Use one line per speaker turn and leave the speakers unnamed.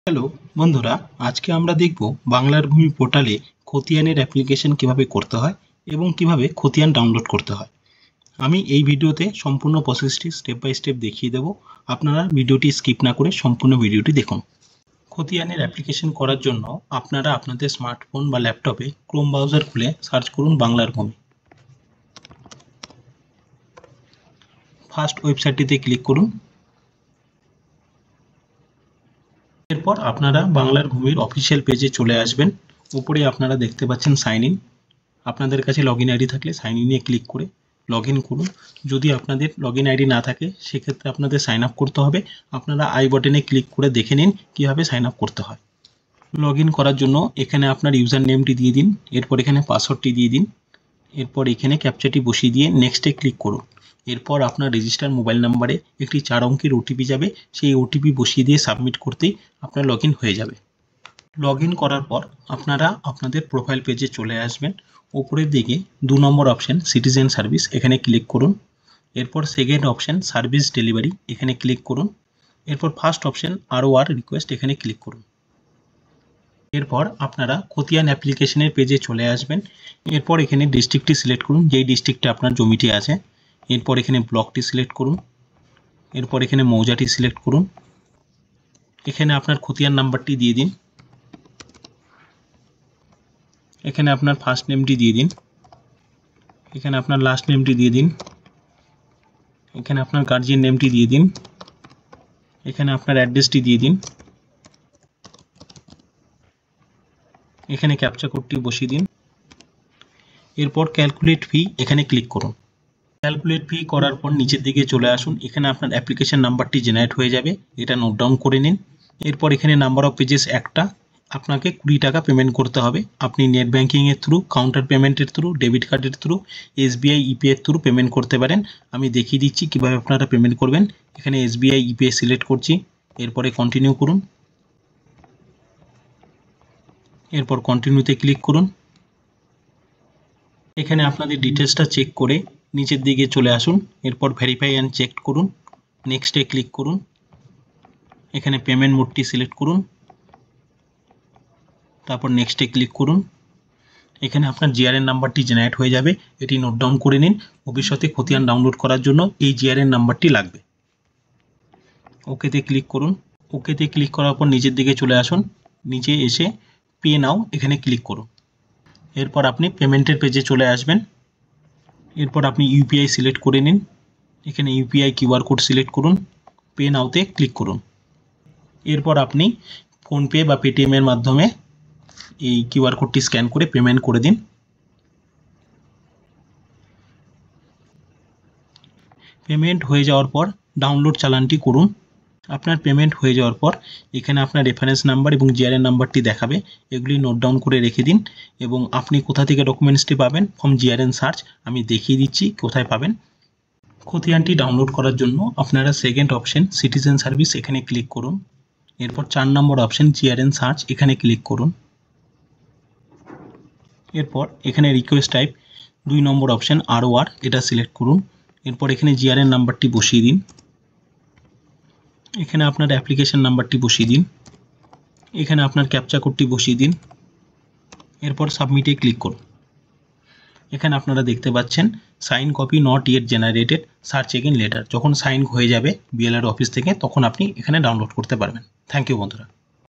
Hello বন্ধুরা, আজকে আমরা দেখব বাংলার ভূমি পোর্টালে খতিয়ানের অ্যাপ্লিকেশন কিভাবে করতে হয় এবং কিভাবে খতিয়ান ডাউনলোড করতে হয়। আমি এই ভিডিওতে সম্পূর্ণ প্রসেসটি স্টেপ বাই স্টেপ দেখিয়ে দেব। আপনারা ভিডিওটি স্কিপ না করে সম্পূর্ণ ভিডিওটি দেখুন। খতিয়ানের অ্যাপ্লিকেশন করার জন্য আপনারা আপনাদের স্মার্টফোন বা ল্যাপটপে ক্রোম ব্রাউজার খুলে সার্চ করুন বাংলার ভূমি। ফার্স্ট ওয়েবসাইটটিতে ক্লিক করুন। এরপর আপনারা বাংলার ভূমির অফিসিয়াল পেজে চলে আসবেন। উপরে আপনারা দেখতে পাচ্ছেন সাইন ইন। আপনাদের কাছে লগইন আইডি থাকলে সাইন ইনে ক্লিক করে লগ ইন করুন। যদি আপনাদের লগইন আইডি না থাকে সেক্ষেত্রে আপনাদের সাইন আপ করতে হবে। আপনারা আই বাটনে ক্লিক করে দেখে নিন কীভাবে সাইন আপ করতে হয়। লগ ইন করার জন্য এখানে আপনার ইউজার নেমটি দিয়ে দিন, এরপর এখানে পাসওয়ার্ডটি দিয়ে দিন, এরপর এখানে ক্যাপচাটি বসিয়ে দিয়ে নেক্সটে ক্লিক করুন। এরপর আপনার রেজিস্টার মোবাইল নাম্বারে একটি 4 অঙ্কের ওটিপি যাবে, সেই ওটিপি বসিয়ে দিয়ে সাবমিট করতেই আপনার লগ ইন হয়ে যাবে। লগ ইন করার পর আপনারা আপনাদের প্রোফাইল পেজে চলে আসবেন। উপরের দিকে 2 নম্বর অপশন সিটিজেন সার্ভিস, এখানে ক্লিক করুন। এরপর সেকেন্ড অপশন সার্ভিস ডেলিভারি, এখানে ক্লিক করুন। এরপর ফার্স্ট অপশন ROR রিকোয়েস্ট, এখানে ক্লিক করুন। এরপর আপনারা খতিয়ান অ্যাপ্লিকেশনের পেজে চলে আসবেন। এরপর এখানে ডিস্ট্রিক্টটি সিলেক্ট করুন, যেই ডিস্ট্রিক্টে আপনার জমিটি আছে। এরপর এখানে ব্লকটি সিলেক্ট করুন। এরপর এখানে মৌজাটি সিলেক্ট করুন। এখানে আপনার খতিয়ান নাম্বারটি দিয়ে দিন। এখানে আপনার ফার্স্ট নেমটি দিয়ে দিন। এখানে আপনার লাস্ট নেমটি দিয়ে দিন। এখানে আপনার গার্জিয়ান নেমটি দিয়ে দিন। এখানে আপনার অ্যাড্রেসটি দিয়ে দিন। এখানে ক্যাপচা কোডটি বসিয়ে দিন। এরপর ক্যালকুলেট ফি, এখানে ক্লিক করুন। ক্যালকুলেট ফি করার পর নিচের দিকে চলে আসুন। এখানে আপনার অ্যাপ্লিকেশন নাম্বারটি জেনারেট হয়ে যাবে, এটা নোট ডাউন করে নিন। এরপর এখানে নাম্বার অফ পেজেস একটা, আপনাকে 20 টাকা পেমেন্ট করতে হবে। আপনি নেট ব্যাঙ্কিংয়ের থ্রু, কাউন্টার পেমেন্টের থ্রু, ডেবিট কার্ডের through, SBI EPI through payment করতে পারেন। আমি দেখিয়ে দিচ্ছি কীভাবে আপনারা পেমেন্ট করবেন। এখানে SBI ইপিআই সিলেক্ট করছি, এরপরে কন্টিনিউ করুন। এরপর কন্টিনিউতে ক্লিক করুন। এখানে আপনাদের ডিটেলসটা চেক করে নিচের দিকে চলে আসুন। এরপর ভেরিফাই অ্যান্ড চেক করুন, নেক্সটে ক্লিক করুন। এখানে পেমেন্ট মোডটি সিলেক্ট করুন, তারপর নেক্সটে ক্লিক করুন। এখানে আপনার জিআরএন নাম্বারটি জেনারেট হয়ে যাবে, এটি নোট ডাউন করে নিন। ভবিষ্যতে খতিয়ান ডাউনলোড করার জন্য এই জিআরএন নাম্বারটি লাগবে। ওকেতে ক্লিক করুন। ওকেতে ক্লিক করার পর নিচের দিকে চলে আসুন। নিচে এসে পে নাও, এখানে ক্লিক করুন। এরপর আপনি পেমেন্টের পেজে চলে আসবেন। এরপর আপনি ইউপিআই সিলেক্ট করে নিন। এখানে ইউপিআই কিউআর কোড সিলেক্ট করুন, পে নাওতে ক্লিক করুন। এরপর আপনি ফোনপে বা পেটিএমের মাধ্যমে এই কিউআর কোডটি স্ক্যান করে পেমেন্ট করে দিন। পেমেন্ট হয়ে যাওয়ার পর ডাউনলোড চালানটি করুন। আপনার পেমেন্ট হয়ে যাওয়ার পর এখানে আপনার রেফারেন্স নাম্বার এবং জিআরএন নাম্বারটি দেখাবে, এগুলি নোট ডাউন করে রেখে দিন। এবং আপনি কোথা থেকে ডকুমেন্টসটি পাবেন, ফ্রম জিআরএন সার্চ, আমি দেখিয়ে দিচ্ছি কোথায় পাবেন। খতিয়ানটি ডাউনলোড করার জন্য আপনারা সেকেন্ড অপশন সিটিজেন সার্ভিস, এখানে ক্লিক করুন। এরপর 4 নম্বর অপশন জিআরএন সার্চ, এখানে ক্লিক করুন। এরপর এখানে রিকোয়েস্ট টাইপ 2 নম্বর অপশন ROR, এটা সিলেক্ট করুন। এরপর এখানে জিআরএন নাম্বারটি বসিয়ে দিন। এখানে আপনার অ্যাপ্লিকেশন নাম্বারটি বসিয়ে দিন। এখানে আপনার ক্যাপচা কোডটি বসিয়ে দিন। এরপর সাবমিটে ক্লিক করুন। এখানে আপনারা দেখতে পাচ্ছেন sign copy not yet generated, search again later. যখন সাইন হয়ে যাবে বিএলআর অফিস থেকে তখন আপনি এখানে ডাউনলোড করতে পারবেন। থ্যাংক ইউ বন্ধুরা।